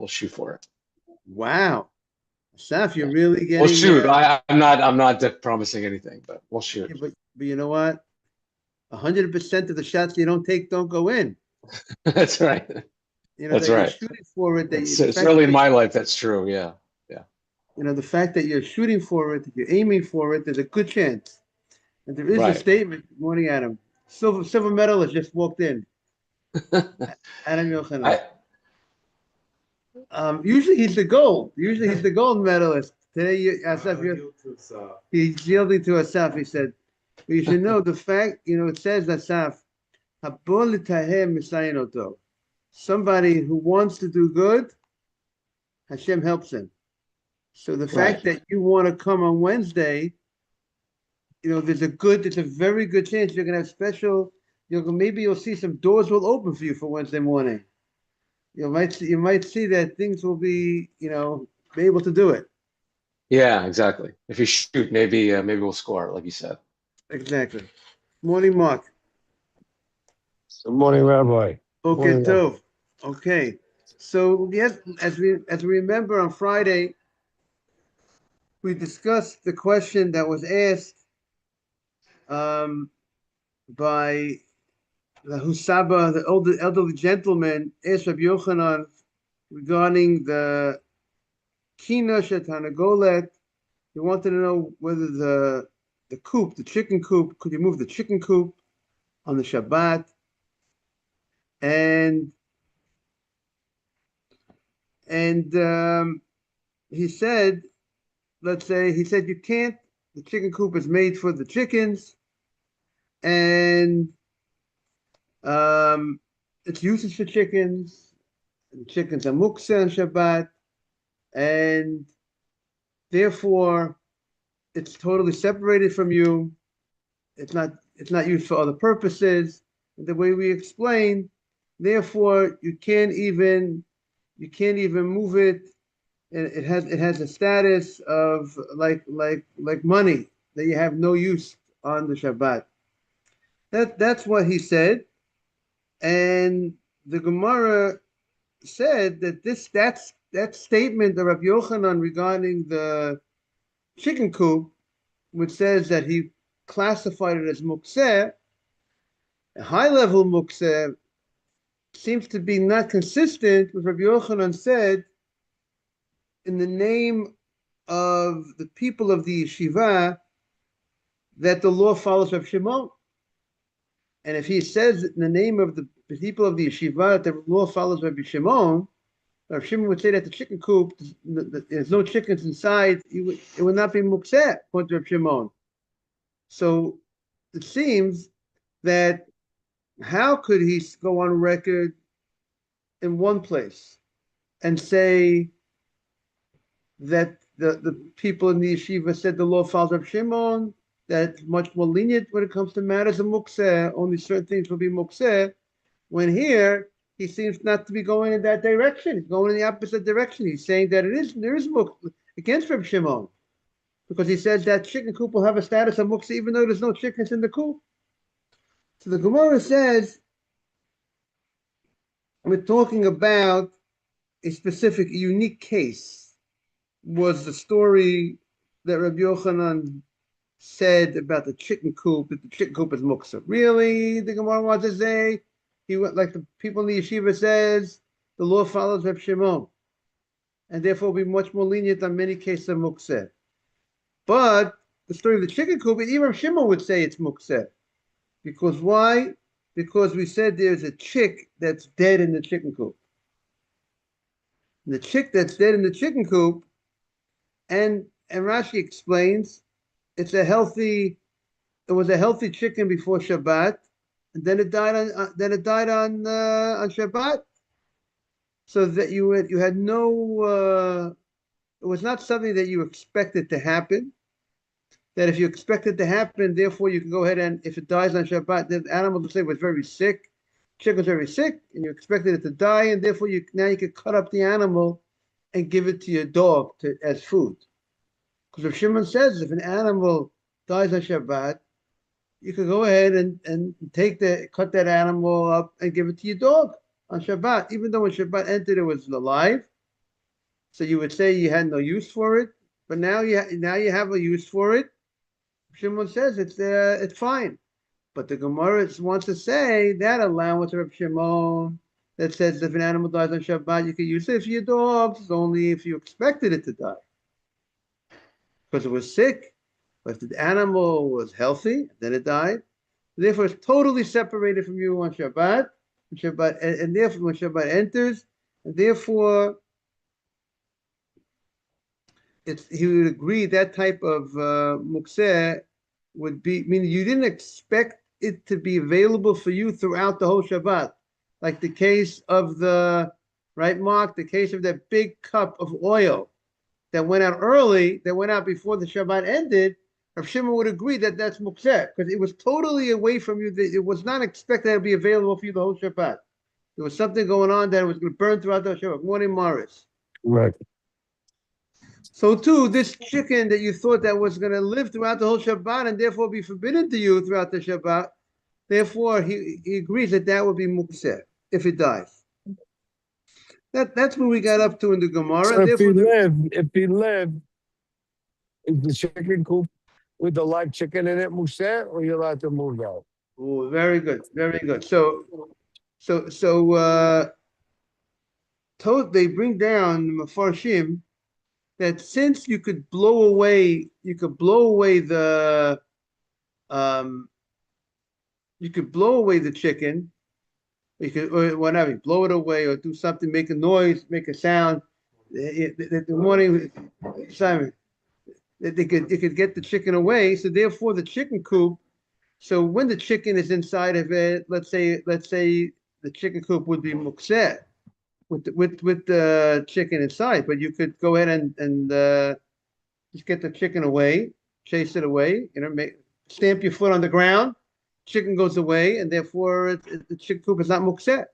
we'll shoot for it. Wow. Saf, you're Yeah. really We'll getting shoot. I'm not promising anything, but we'll shoot. yeah, but you know what? 100% of the shots you don't take don't go in. That's right. That's That you're right. shooting for it, the It's fact that really in my life. That's true. Yeah. Yeah. the fact that you're shooting for it, that you're aiming for it, there's a good chance. And there is a Right. statement. Good morning, Adam. Silver medalist just walked in. Adam Yochanan. I Usually he's the gold. Usually he's the gold medalist. Today, Asaf, he's yielding to Asaf. He said, but you should know the fact, it says Asaf, "Habol l'tahem misayin oto." Somebody who wants to do good, Hashem helps him. So the right. fact that you want to come on Wednesday, there's a very good chance you're gonna have special. Maybe you'll see some doors will open for you for Wednesday morning. You might see that things will be able to do it. Yeah. Exactly. If you shoot, maybe we'll score, like you said. Exactly. Morning, Mark. Good morning, Rabbi. Okay, Morning, Rabbi. Tov. Okay. So yes, as we remember on Friday, we discussed the question that was asked by the Husaba, the elderly gentleman, asked Rabbi Yochanan regarding the Kina Shetanagolet. He wanted to know whether the coop, the chicken coop, could you move the chicken coop on the Shabbat? And he said, you can't. The chicken coop is made for the chickens, and it's useless for chickens. And chickens are muksa on Shabbat, and therefore it's totally separated from you. It's not used for other purposes. The way we explained, therefore you can't even move it. And it has a status of like money that you have no use on the Shabbat. That's what he said, and the Gemara said that statement of Rabbi Yochanan regarding the chicken coop, which says that he classified it as mukseh, a high level mukseh, seems to be not consistent with Rabbi Yochanan said in the name of the people of the yeshiva that the law follows Rav Shimon. And if he says in the name of the people of the yeshiva that the law follows Rabbi Shimon, Rav Shimon would say that the chicken coop, there's no chickens inside, it would not be mukseh, according to Rav Shimon. So it seems that how could he go on record in one place and say that the people in the yeshiva said the law follows Rav Shimon, that's much more lenient when it comes to matters of mukseh, only certain things will be mukseh, when here he seems not to be going in that direction. He's going in the opposite direction. He's saying that there is mukseh against Rav Shimon, because he says that chicken coop will have a status of mukseh even though there's no chickens in the coop. So the Gemara says we're talking about a specific, unique case. Was the story that Rabbi Yochanan said about the chicken coop, that the chicken coop is muksa. Really, the Gemara wants to say, he went like the people in the yeshiva says, the law follows Reb Shimon, and therefore will be much more lenient on many cases of muksa. But the story of the chicken coop, even Reb Shimon would say it's muksa. Because why? Because we said there's a chick that's dead in the chicken coop. And the chick that's dead in the chicken coop, and Rashi explains, it was a healthy chicken before Shabbat, and then it died on Shabbat. So that you had no, it was not something that you expected to happen. That if you expect it to happen, therefore you can go ahead and if it dies on Shabbat, the animal, let's say, was very sick, chicken was very sick, and you expected it to die, and therefore you can cut up the animal and give it to your dog as food. Because if Shimon says if an animal dies on Shabbat, you can go ahead and cut that animal up and give it to your dog on Shabbat, even though when Shabbat entered it was alive, So you would say you had no use for it, but now you have a use for it. Shimon says it's fine. But the Gemara wants to say that allowance of Shimon that says if an animal dies on Shabbat, you can use it for your dogs. It's only if you expected it to die because it was sick. But if the animal was healthy, then it died. Therefore, it's totally separated from you on Shabbat. And therefore, when Shabbat enters, and therefore, he would agree that type of mukseh would be, meaning you didn't expect it to be available for you throughout the whole Shabbat. Like the case of right, Mark, the case of that big cup of oil that went out early, that went out before the Shabbat ended. Rav Shimon would agree that that's mukseh, because it was totally away from you. It was not expected to be available for you the whole Shabbat. There was something going on that was going to burn throughout the Shabbat. Morning, Morris. Right. So too, this chicken that you thought that was going to live throughout the whole Shabbat and therefore be forbidden to you throughout the Shabbat, therefore he agrees that would be mukseh if it dies. That's what we got up to in the Gemara. So if he lived, is the chicken coop with the live chicken in it mukseh, or you're allowed to move out? Oh, very good, very good. So they bring down the Mefarshim that since you could blow away the chicken, you could, or whatever, blow it away or do something, make a noise, make a sound. The morning, Simon, they could get the chicken away. So therefore, the chicken coop. So when the chicken is inside of it, let's say the chicken coop would be mukseh with the chicken inside, but you could go ahead and just get the chicken away, chase it away, stamp your foot on the ground, chicken goes away, and therefore the chicken coop is not mukseh,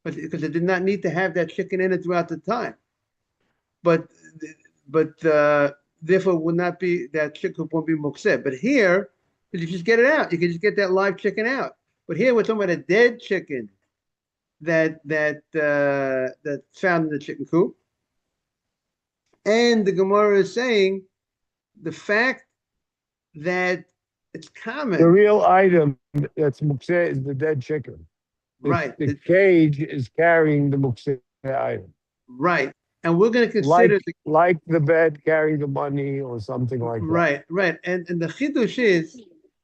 but because it did not need to have that chicken in it throughout the time. But therefore would not be, that chicken coop won't be mukseh. But here, you just get it out. You can just get that live chicken out. But here we're talking about a dead chicken that's found in the chicken coop. And the Gemara is saying the fact that it's common. The real item that's mukseh is the dead chicken. Right. The cage is carrying the mukseh item. Right. And we're going to consider like the bed carrying the money or something like that. Right. And the chidush is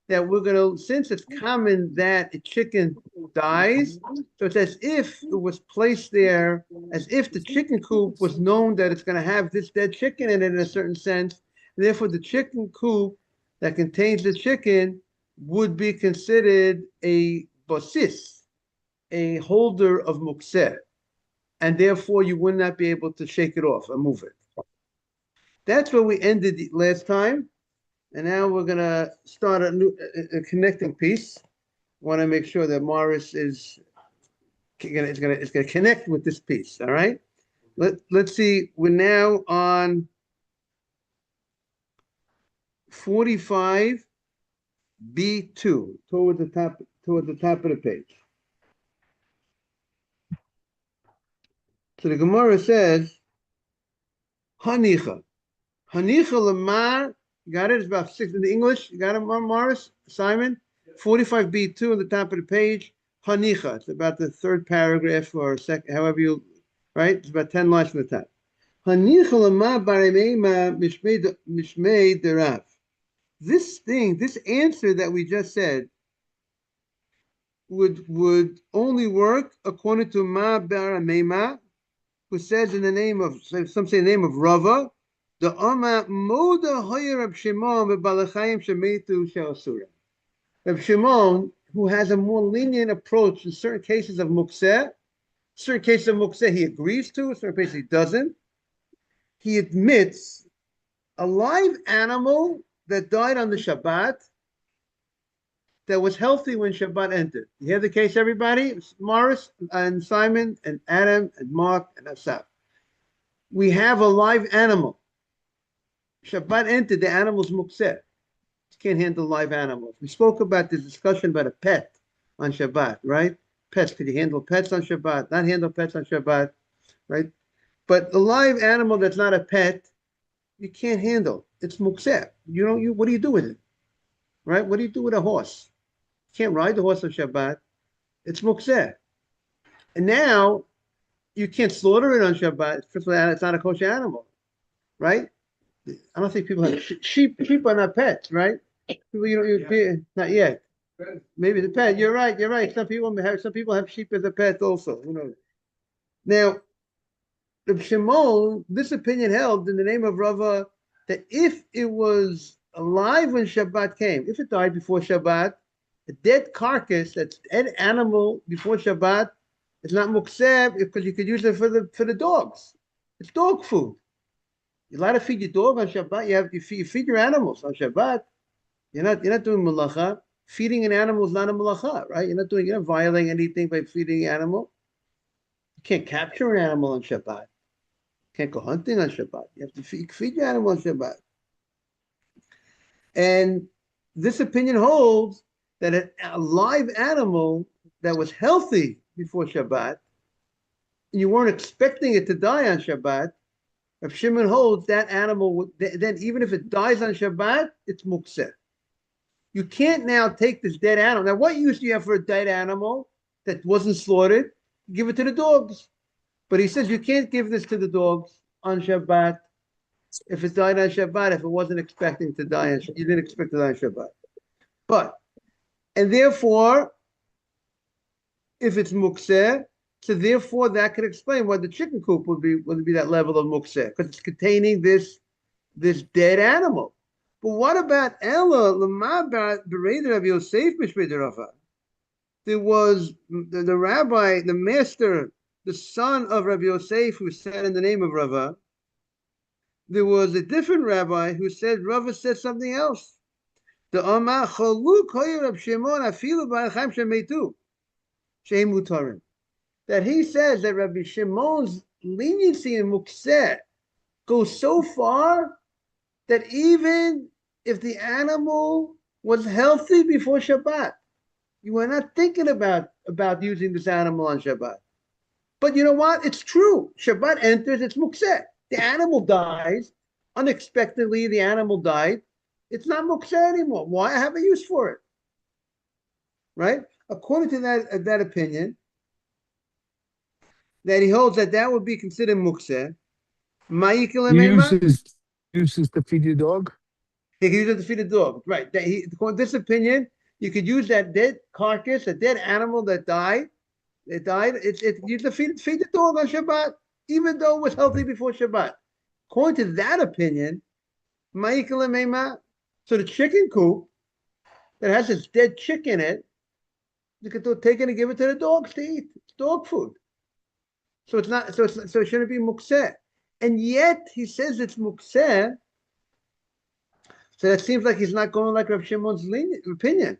that we're going to, since it's common that a chicken dies, so it's as if it was placed there, as if the chicken coop was known that it's going to have this dead chicken in it in a certain sense. Therefore, the chicken coop that contains the chicken would be considered a basis, a holder of mukseh, and therefore you would not be able to shake it off or move it. That's where we ended last time. And now we're going to start a connecting piece. Want to make sure that Morris is going to connect with this piece. All right. Let's see. We're now on 45B2 toward the top of the page. So the Gemara says, Hanicha lemar. Got it? It's about 6 in the English. You got it, Morris? Simon? 45B2 on the top of the page. Hanicha. It's about the third paragraph or second, however you, right? It's about 10 lines from the top. Hanicha lama baremeima mishmei derav. This answer that we just said would only work according to Ma Baramema, who says in the name of, some say the name of Rava, the Ama Moda Hoyer Reb Shimon Balachayim Shemetu She'asura. Reb Shimon, who has a more lenient approach in certain cases of mukseh, certain cases of mukseh he agrees to, certain cases he doesn't. He admits a live animal that died on the Shabbat that was healthy when Shabbat entered. You hear the case, everybody? It's Morris and Simon and Adam and Mark and Asaf. We have a live animal. Shabbat entered, the animal's mukseh. You can't handle live animals. We spoke about this discussion about a pet on Shabbat, right? Pets, could you handle pets on Shabbat? Not handle pets on Shabbat, right? But the live animal that's not a pet, you can't handle. It's mukseh. What do you do with it? Right? What do you do with a horse? You can't ride the horse on Shabbat. It's mukseh. And now you can't slaughter it on Shabbat. First of all, it's not a kosher animal, right? I don't think people have sheep. Sheep are not pets, right? People, not yet. Maybe the pet. You're right. You're right. Some people have sheep as a pet also. Who knows? Now, Reb Shimon, this opinion held in the name of Rava that if it was alive when Shabbat came, if it died before Shabbat, a dead carcass, that's dead animal before Shabbat, it's not mukseh because you could use it for the dogs. It's dog food. You're allowed to feed your dog on Shabbat. You feed your animals on Shabbat. You're not doing malacha. Feeding an animal is not a malacha, right? You're not violating anything by feeding an animal. You can't capture an animal on Shabbat. You can't go hunting on Shabbat. You have to feed your animal on Shabbat. And this opinion holds that a live animal that was healthy before Shabbat, and you weren't expecting it to die on Shabbat, if Shimon holds that animal, then even if it dies on Shabbat, it's mukseh. You can't now take this dead animal. Now, what use do you have for a dead animal that wasn't slaughtered? Give it to the dogs. But he says you can't give this to the dogs on Shabbat if it died on Shabbat, if it wasn't expecting to die on Shabbat. You didn't expect to die on Shabbat. And therefore, if it's mukseh, so therefore that could explain why the chicken coop would be that level of mukseh, because it's containing this dead animal. But what about Ella Lamabat Bereder of Yosef Bishvei? There was the rabbi, the master, the son of Rabbi Yosef, who said in the name of Rava. There was a different rabbi who said Rava said something else. The Amar Chaluk Hoyer Shimon Afilu Baracham Shemetu Sheim Mutarim. That he says that Rabbi Shimon's leniency in mukseh goes so far that even if the animal was healthy before Shabbat, you were not thinking about using this animal on Shabbat. But you know what? It's true. Shabbat enters, it's mukseh. The animal dies. Unexpectedly, the animal died. It's not mukseh anymore. Why? I have a use for it. Right? According to that opinion, that he holds that would be considered mukseh. Uses to feed your dog? He can use it to feed a dog. Right. According to this opinion, you could use that dead carcass, a dead animal that died. It died. You to feed the dog on Shabbat, even though it was healthy before Shabbat. According to that opinion, so the chicken coop that has this dead chick in it, you could take it and give it to the dogs to eat. It's dog food. So it's not. So it shouldn't be mukseh. And yet he says it's mukseh. So that seems like he's not going like Rav Shimon's opinion,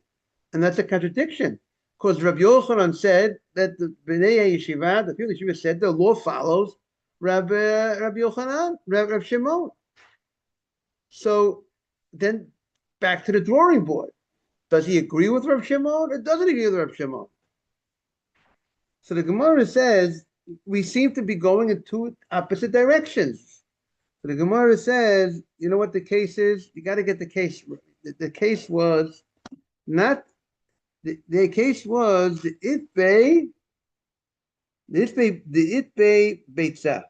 and that's a contradiction. Because Rav Yochanan said that the Bnei Yeshiva, the people of Yeshiva said the law follows Rav Yochanan, Rav Shimon. So then back to the drawing board. Does he agree with Rav Shimon or doesn't he agree with Rav Shimon? So the Gemara says we seem to be going in two opposite directions. So the Gemara says, you know what the case is? You got to get the case. The case was not. The case was the itbei beitza.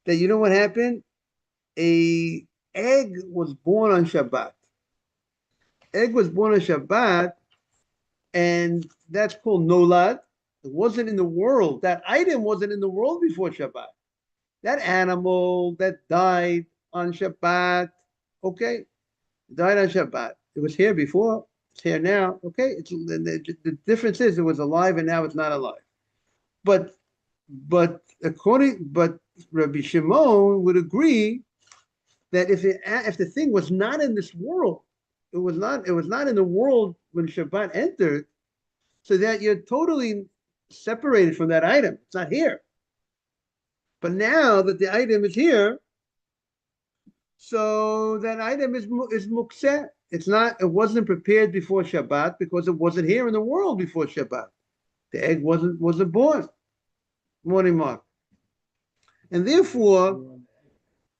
That you know what happened? A egg was born on Shabbat. Egg was born on Shabbat, and that's called nolad. It wasn't in the world. That item wasn't in the world before Shabbat. That animal that died on Shabbat, okay, died on Shabbat. It was here before. It's here now. Okay, the difference is it was alive and now it's not alive. But Rabbi Shimon would agree that if the thing was not in this world, it was not in the world when Shabbat entered, so that you're totally separated from that item. It's not here. But now that the item is here, so that item is mukseh. It wasn't prepared before Shabbat because it wasn't here in the world before Shabbat. The egg wasn't born. Morning, Mark. And therefore,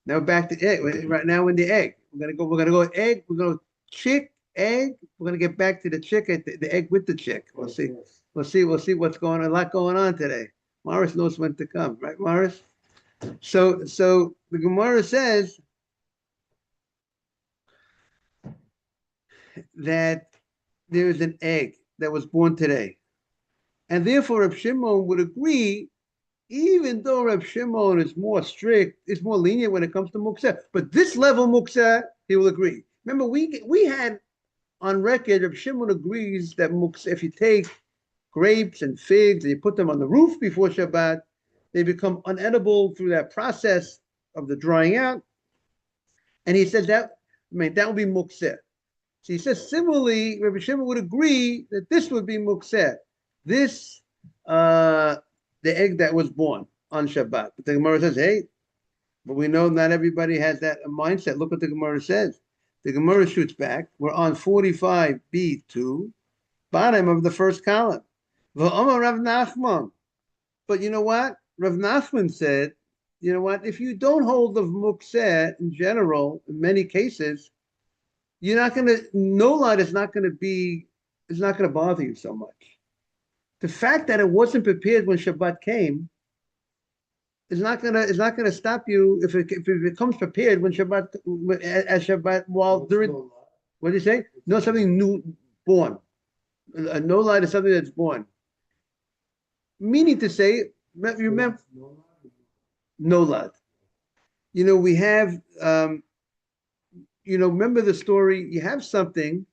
now back to egg. Right now in the egg. We're gonna go egg, we're gonna chick, egg. We're gonna get back to the chick at the egg with the chick. We'll see. We'll see what's going on. A lot going on today. Morris knows when to come, right, Morris? So the Gemara says that there is an egg that was born today. And therefore Reb Shimon would agree, even though Reb Shimon is more strict, is more lenient when it comes to mukseh. But this level mukseh, he will agree. Remember, we had on record, Reb Shimon agrees that mukseh, if you take grapes and figs and you put them on the roof before Shabbat, they become unedible through that process of the drying out. And he says that would be mukseh. So he says similarly, Rabbi Shimon would agree that this would be mukseh. This, the egg that was born on Shabbat. But the Gemara says, hey, but we know not everybody has that mindset. Look what the Gemara says. The Gemara shoots back. We're on 45b2, bottom of the first column. V'omar Rav Nachman. But you know what? Rav Nachman said, you know what? If you don't hold of mukseh in general, in many cases, you're not going to, no light is not going to bother you so much. The fact that it wasn't prepared when Shabbat came is not going to stop you if it becomes prepared when Shabbat, as Shabbat, while during, what do you say? No, something new born. A no light is something that's born. Meaning to say, remember, no light. You know, we have, remember the story, you have something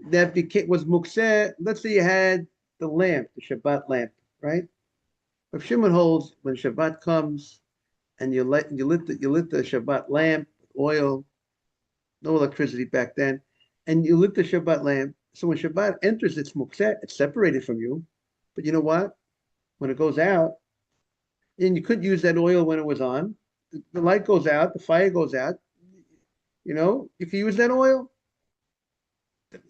that was mukseh. Let's say you had the lamp, the Shabbat lamp, right? If Shimon holds when Shabbat comes and you lit the Shabbat lamp with oil, no electricity back then, and you lit the Shabbat lamp. So when Shabbat enters, it's mukseh, it's separated from you. But you know what? When it goes out, and you couldn't use that oil when it was on, the light goes out, the fire goes out. You know, you can use that oil.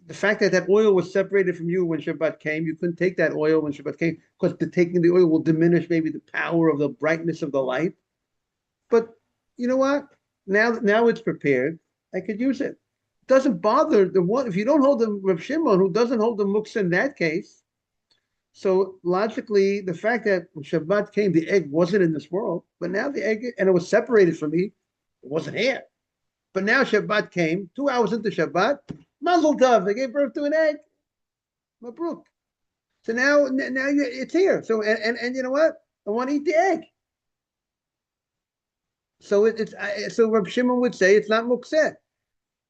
The fact that that oil was separated from you when Shabbat came, you couldn't take that oil when Shabbat came because taking the oil will diminish maybe the power of the brightness of the light. But you know what? Now it's prepared. I could use it. It doesn't bother the one if you don't hold the Rav Shimon, who doesn't hold the muktzah in that case. So logically, the fact that when Shabbat came, the egg wasn't in this world, but now the egg, and it was separated from me, it wasn't here. But now Shabbat came, 2 hours into Shabbat, Mazel Tov, they gave birth to an egg. Mabruk. So now it's here. So and you know what? I want to eat the egg. So so Reb Shimon would say it's not mukseh.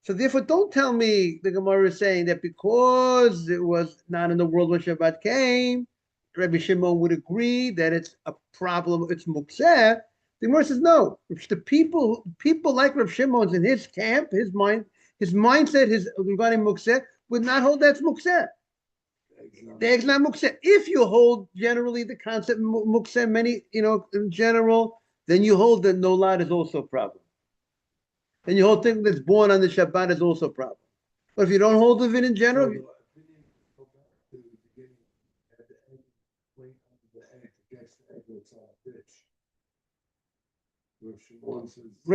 So therefore, don't tell me the Gemara is saying that because it was not in the world when Shabbat came, Rabbi Shimon would agree that it's a problem, it's mukseh. The Gemara says no. It's the people like Rabbi Shimon's in his camp, his mindset, regarding mukseh would not hold that's mukseh. The egg's not mukseh. If you hold generally the concept mukseh, in general, then you hold that nolad is also a problem. And your whole thing that's born on the Shabbat is also a problem. But if you don't hold of it in general,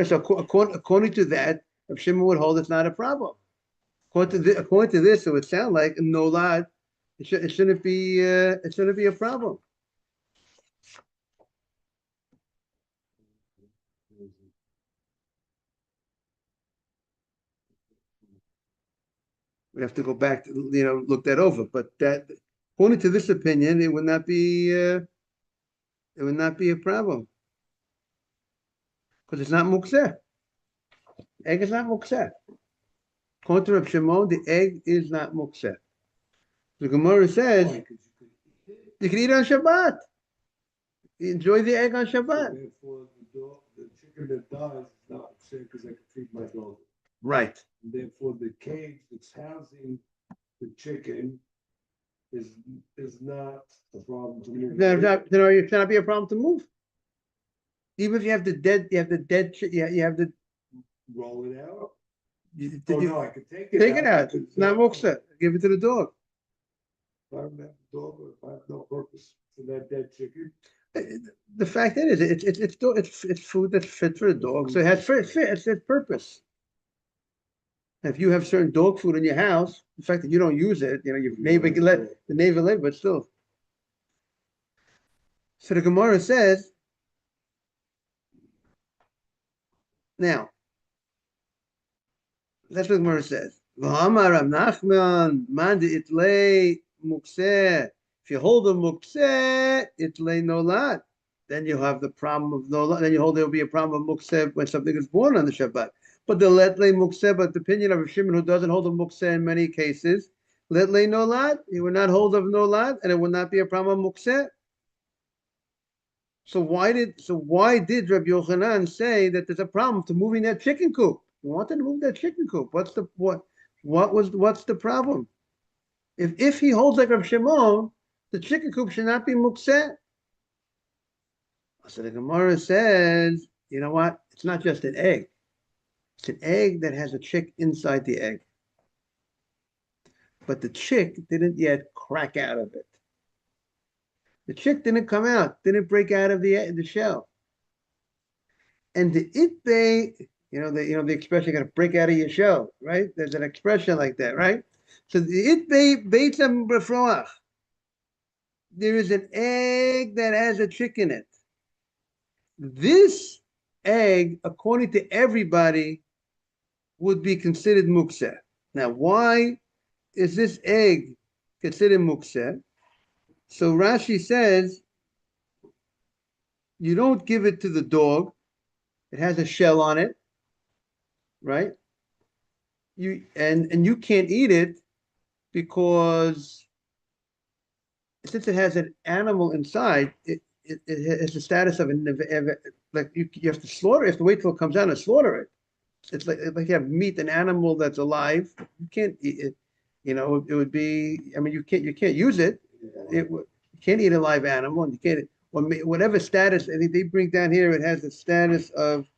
so according to that, if Shimon would hold it's not a problem. According to this, it would sound like nolad. It shouldn't be a problem. We have to go back to look that over. But that, according to this opinion, it would not be a problem because it's not mukseh. Egg is not mukseh. According to Reb Shimon, the egg is not mukseh. The Gemara says you can eat it on Shabbat. You enjoy the egg on Shabbat. Therefore, the chicken that dies is not mukseh because I can feed my dog. Right. And therefore, the cage that's housing the chicken is not a problem to move. It cannot be a problem to move. Even if you have the dead chicken, you have to roll it out. No, I could take it. Take it out. It's not mukseh. Give it to the dog. If I don't have a dog, or if I have no purpose for that dead chicken, The fact is, it's food that's fit for a dog, so it has it's its purpose. If you have certain dog food in your house, the fact that you don't use it, your neighbor can let the neighbor live, but still. So the Gemara says, now, that's what the Gemara says. V'hamar Rav Nachman, man itlei mukseh. If you hold a mukseh, itlei nolat. Then you have the problem of nolat. Then you hold there will be a problem of mukseh when something is born on the Shabbat. But the letlei mukseh, but the opinion of Shimon, who doesn't hold a mukseh in many cases, letlei nolat, he would not hold of nolat, and it would not be a problem of mukseh. So why did Rabbi Yochanan say that there's a problem to moving that chicken coop? You wanted to move that chicken coop. What's the problem? If he holds like Rav Shimon, the chicken coop should not be mukseh. So the Gemara says, you know what? It's not just an egg. It's an egg that has a chick inside the egg. But the chick didn't yet crack out of it. The chick didn't come out, didn't break out of the shell. And the itbay, the expression, you got to break out of your shell, right? There's an expression like that, right? So the itbay beitzam b'froach. There is an egg that has a chick in it. This egg, according to everybody, would be considered mukseh. Now, why is this egg considered mukseh? So Rashi says, you don't give it to the dog. It has a shell on it, right? You can't eat it because since it has an animal inside, it has the status of like you have to slaughter. You have to wait till it comes out and slaughter it. It's like you have meat, an animal that's alive. You can't eat it. It would be. I mean, you can't use it. You can't eat a live animal, and you can't. Whatever status. I think they bring down here. It has the status of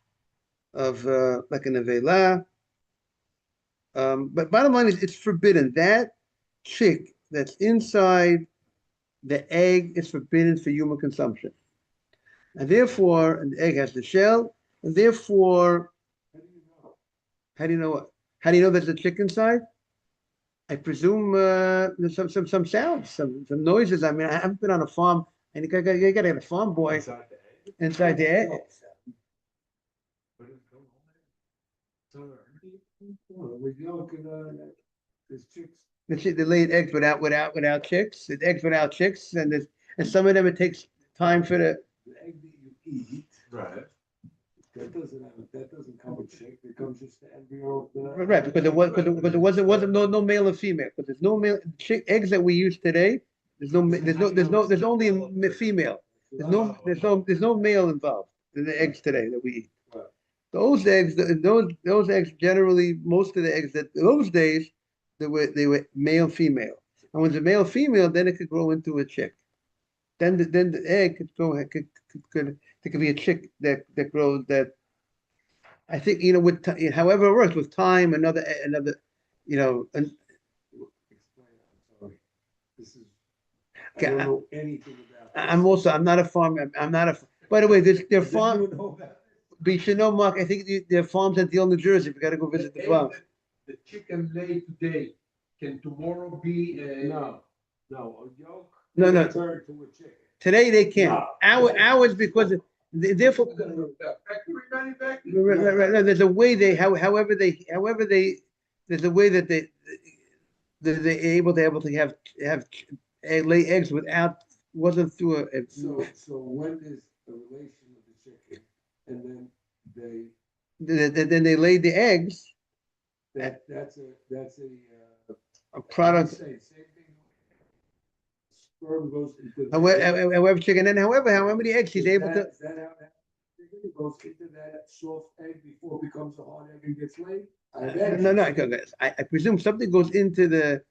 like an avela. But bottom line is, it's forbidden. That chick that's inside the egg is forbidden for human consumption, and therefore, the egg has the shell, and therefore, how do you know what? How do you know there's a chick inside? I presume there's some sounds, some noises. I mean, I haven't been on a farm, and you got to get a farm boy inside the egg. They laid eggs without chicks. There's eggs without chicks, and some of them it takes time for the egg that you eat. Right. That doesn't come with chick. It comes just the embryo of the. Right, because there wasn't no male and female. Because there's no male eggs that we use today. There's only a female. There's no male involved in the eggs today that we eat. Right. Those eggs generally, most of the eggs that those days they were male female, and when it's a male female, then it could grow into a chick. Then the egg there could be a chick that grows that. I think with however it works with time, another. And, explain. I'm sorry. This is. I don't know anything about this. I'm not a farmer. I'm not a. By the way, their farm. But you should know, Mark. I think their farms in Deal, New Jersey. If you got to go visit the farm. The chicken laid today can tomorrow be no a yolk. No. Turned to a chicken. Today they can't. Ours because therefore. Right. There's a way however they there's a way that they're able to have lay eggs wasn't through a. So when is the relation of the chicken, and then they laid the eggs. That's a product. Same thing. Sperm goes into however chicken, and how many eggs he's able to. Is that how it goes into that soft egg before it becomes a hard egg and gets laid? No. I presume something goes into the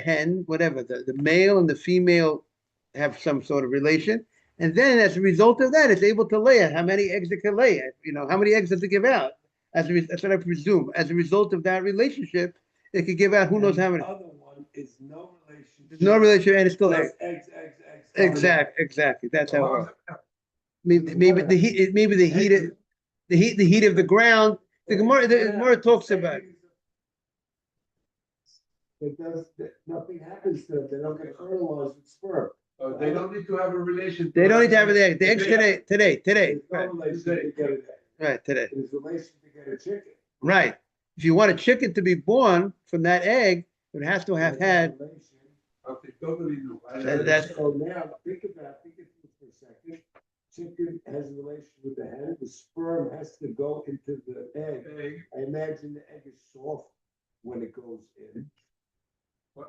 hen, whatever. The male and the female have some sort of relation, and then as a result of that, it's able to lay it. How many eggs it can lay? How many eggs does it give out? That's what I presume. As a result of that relationship, it could give out who knows how many. The other one is no relation. There's no relation, and it's still eggs. Exactly. That's how it works. Maybe the heat, the heat of the ground. The Gemara talks about. Nothing happens to them. They don't get fertilized with sperm. They don't need to have a relation. They don't need to have the egg. The eggs today. Right. Right, today. There's relation to get a chicken. Right. If you want a chicken to be born from that egg, it has to have had. Okay, totally new. That's. So now, think it for a second. Chicken has a relation with the hen. The sperm has to go into the egg. I imagine the egg is soft when it goes in.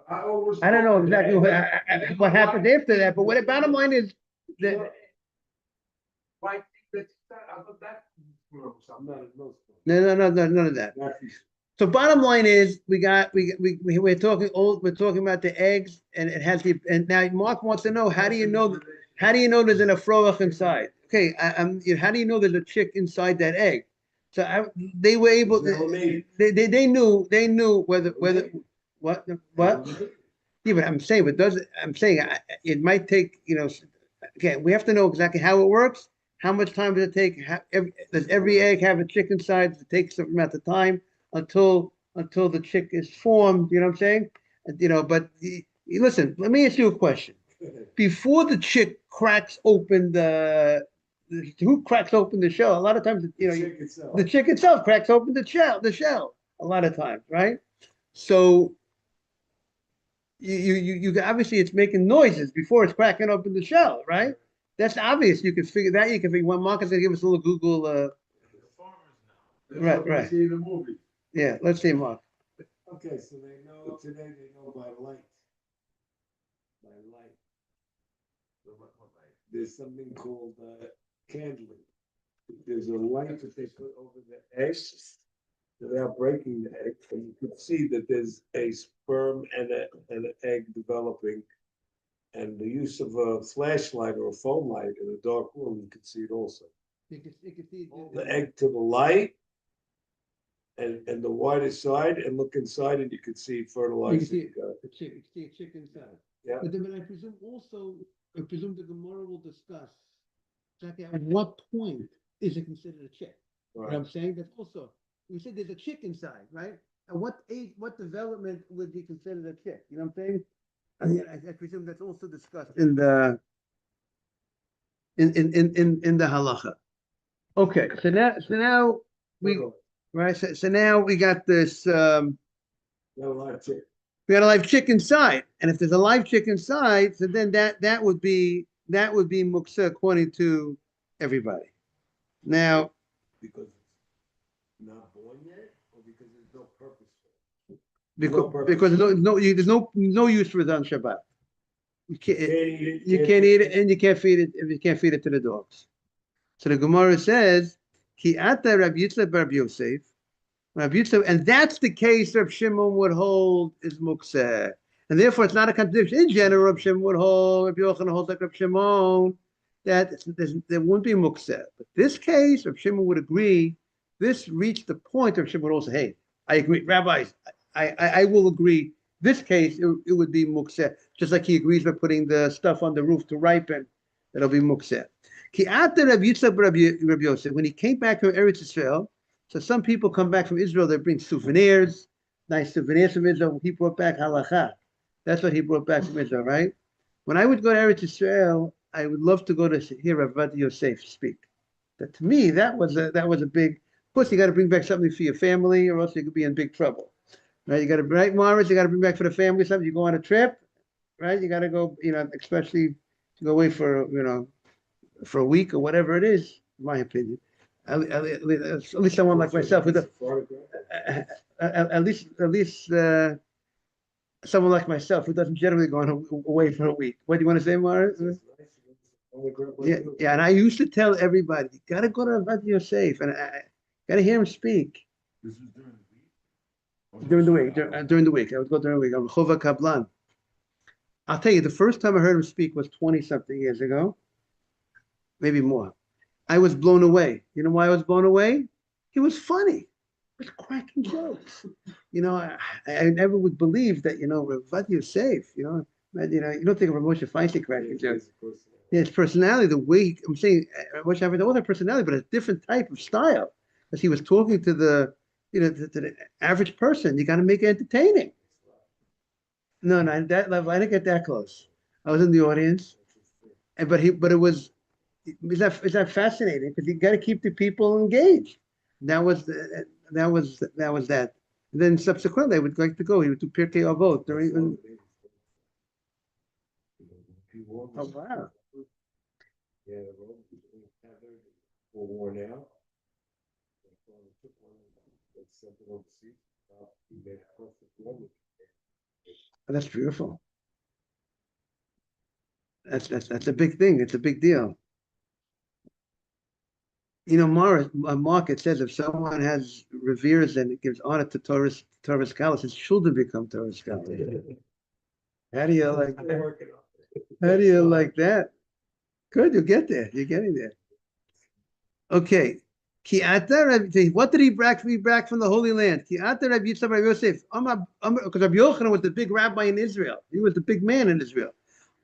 I don't know exactly what happened after that, but what the bottom line is that. Why think that? I'm not a no. No, none of that. So bottom line is we're talking about the eggs, and it has and now Mark wants to know how do you know there's an afroach inside? Okay, how do you know there's a chick inside that egg? So they were able. They knew whether what. Yeah, but I'm saying, it might take Okay, we have to know exactly how it works. How much time does it take? Does every egg have a chick inside? Does it take some amount of time until the chick is formed? You know what I'm saying? But listen, let me ask you a question. Before the chick cracks open who cracks open the shell? A lot of times, the chick itself cracks open the shell. A lot of times, right? So you obviously it's making noises before it's cracking open the shell, right? That's obvious. You can figure that. You can figure. When Mark is going to give us a little Google. Right. See the movie. Yeah, let's see, Mark. Okay, so they know by light. By light. There's something called candling. There's a light that they put over the eggs without breaking the egg, and you can see that there's a sperm and an egg developing. And the use of a flashlight or a phone light in a dark room, you can see it also. You can see The egg to the light and the wider side, and look inside, and you can see fertilizing. the chick inside. Yeah. But then I presume the Gemara will discuss exactly at what point is it considered a chick. Right. What I'm saying, that's also we said there's a chick inside, right? At what age, what development would be considered a chick? You know what I'm saying? I presume that's also discussed in the halacha. Okay, so now we right. So now we got this. We got a live chick inside, and if there's a live chick inside, so then that would be muksa according to everybody. Now, because it's not born yet, or because there's no purpose for it? Because there's no use for it on Shabbat. You can't eat it, and you can't feed it if you can't feed it to the dogs. So the Gemara says, "Ki ata Rabbi Yitzchak bar Yosef, Rabbi Yitzchak," and that's the case Rabbi Shimon would hold is mukseh, and therefore it's not a contradiction. In general, Rabbi Shimon would hold, Rabbi Yochanan holds like Rabbi Shimon, that there wouldn't be mukseh. But this case, Rabbi Shimon would agree. This reached the point Rabbi Shimon would also, hey, I agree, rabbis. I will agree. This case, it would be mukseh, just like he agrees by putting the stuff on the roof to ripen. It'll be mukseh. Rabbi Yosef, when he came back from Eretz Israel, so some people come back from Israel, they bring souvenirs, nice souvenirs from Israel. He brought back halacha. That's what he brought back from Israel, right? When I would go to Eretz Israel, I would love to go to hear Rabbi Yosef speak. That to me, that was a big. Of course, you got to bring back something for your family, or else you could be in big trouble. Right, you got to Morris. You got to bring back for the family something. You go on a trip, right? You got to go, especially to go away for for a week or whatever it is. In my opinion, at least someone like myself who does, at least someone like myself who doesn't generally go away for a week. What do you want to say, Morris? Yeah. And I used to tell everybody, you got to go to Rabbi Yosef, and I got to hear him speak. This was During the week. I would go during the week. I'm Chova Kablan. I'll tell you, the first time I heard him speak was 20-something years ago, maybe more. I was blown away. You know why I was blown away? He was funny. He was cracking jokes. I never would believe that, Rabbi Yosef, But, you don't think of Moshe Feinstein cracking jokes. His personality, the way I'm saying, Moshe Feinstein don't have personality, but a different type of style. As he was talking to the, to the average person, you got to make it entertaining. No, at that level, I didn't get that close. I was in the audience, but it was, is that fascinating? Because you got to keep the people engaged. That was that. And then subsequently, I would like to go. He would do Pirkei Avot during. Oh wow! Yeah, worn out. That's beautiful. That's a big thing. It's a big deal. Mark, it says if someone reveres and gives honor to Torah scholars, his children become Torah scholars. How do you like that? How do you like that? Good, you'll get there. You're getting there. Okay. What did he brag from the Holy Land? Because Rabbi Yochanan was the big rabbi in Israel. He was the big man in Israel.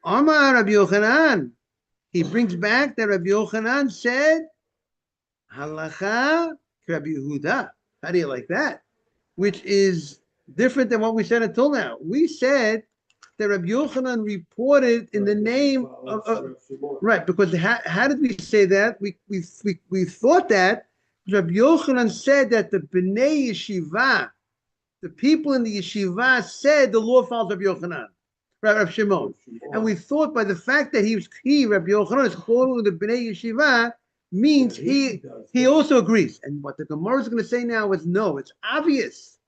Amar Rabbi Yochanan. He brings back that Rabbi Yochanan said, Halacha Rabbi Yehuda. How do you like that? Which is different than what we said until now. We said that Rabbi Yochanan reported in the name of right, because how did we say that? We thought that Rabbi Yochanan said that the Bnei Yeshiva, the people in the Yeshiva, said the law follows Rabbi Yochanan, Rabbi Shimon, and we thought by the fact that Rabbi Yochanan is quoting the Bnei Yeshiva means he also agrees. And what the Gemara is going to say now is no, it's obvious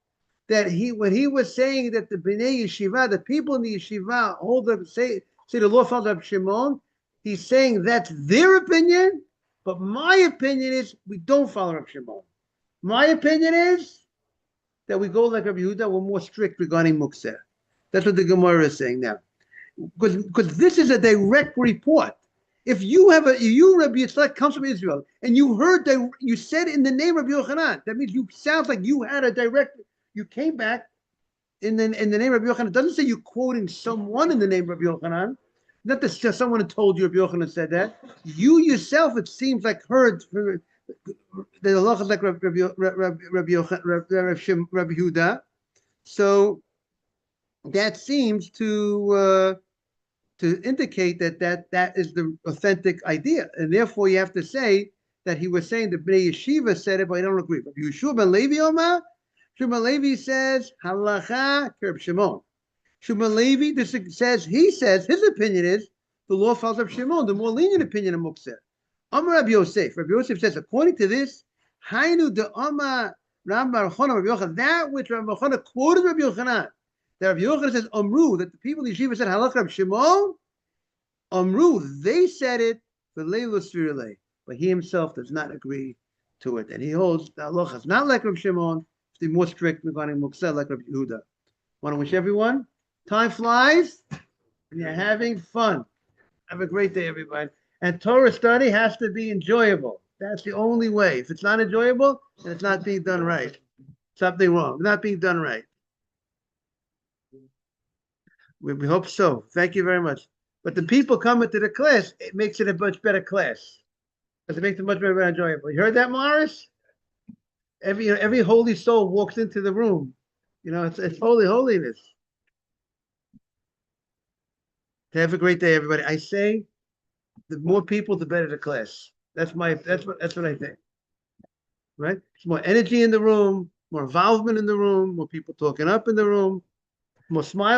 that when he was saying that the Bnei Yeshiva, the people in the Yeshiva hold up, say the law follows Rabbi Shimon, he's saying that's their opinion, but my opinion is we don't follow Rabbi Shimon. My opinion is that we go like Rabbi Yehuda, we're more strict regarding Mukseh. That's what the Gemara is saying now. Because this is a direct report. If you Rabbi Yitzchak comes from Israel, and you heard that you said in the name of Yochanan, that means you sounds like you had a direct. You came back in the name of Yochanan. It doesn't say you're quoting someone in the name of Yochanan. Not that just someone had told you Rabbi Yochanan said that. You yourself, it seems like, heard the halacha like Rabbi Yehuda. So that seems to indicate that is the authentic idea, and therefore you have to say that he was saying the Bnei Yeshiva said it, but I don't agree. But Yeshua ben Levi Omar, Shimon ben Levi says halacha Reb Shimon. Shimon ben Levi he says his opinion is the law follows Reb Shimon, the more lenient opinion of Mukseh. Amar Rabbi Yosef. Rabbi Yosef says according to this, Hainu de Amar Rabbi Yochanan Rabbi Yochanan, that which Rabbi Yochanan quoted Rabbi Yochanan. That Rabbi Yochanan says Amru, that the people of Yeshiva said halacha Reb Shimon. Amru, they said it for Leilu Svirle, but he himself does not agree to it, and he holds the halacha is not like Reb Shimon, to be more strict regarding Mukseh like Reb Yehuda. Want to wish everyone, time flies, and you're having fun. Have a great day, everybody. And Torah study has to be enjoyable. That's the only way. If it's not enjoyable, then it's not being done right. Something wrong. Not being done right. We hope so. Thank you very much. But the people coming to the class, it makes it a much better class. Because it makes it much better enjoyable. You heard that, Morris? Every holy soul walks into the room. It's holiness. Have a great day, everybody. I say, the more people, the better the class. That's what I think. Right? There's more energy in the room, more involvement in the room, more people talking up in the room, more smiles.